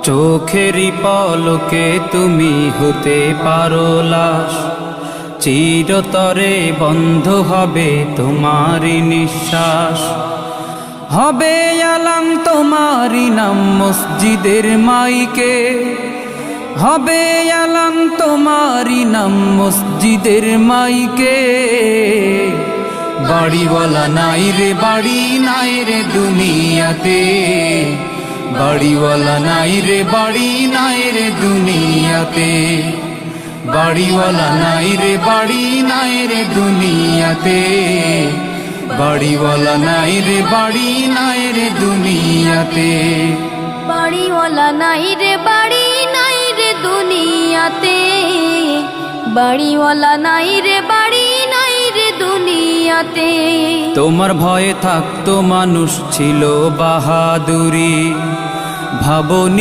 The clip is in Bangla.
চোখেরই পলকে তুমি হতে পারো লাশ, চিরতরে বন্ধ হবে তোমারই নিঃশ্বাস। হবে আলাম তোমারই নাম মসজিদের মাইকে, হবে আলাম তোমারই নাম মসজিদের মাইকে। বাড়িওয়ালা নাই রে বাড়ি নাই রে দুনিয়াতে, বাড়িওয়ালা নাই রে বাড়ি নাই রে দুনিয়াতে, বাড়িওয়ালা নাই রে বাড়ি নাই রে দুনিয়াতে, বাড়িওয়ালা নাই রে বাড়ি নাই রে দুনিয়াতে। বাড়িওয়ালা নাই রে বাড়ি নাই রে দুনিয়াতে, বাড়িওয়ালা নাই রে বাড়ি নাই রে দুনিয়াতে। তোমার ভয়ে থাকতো মানুষ ছিল বাহাদুরি, ভাবনি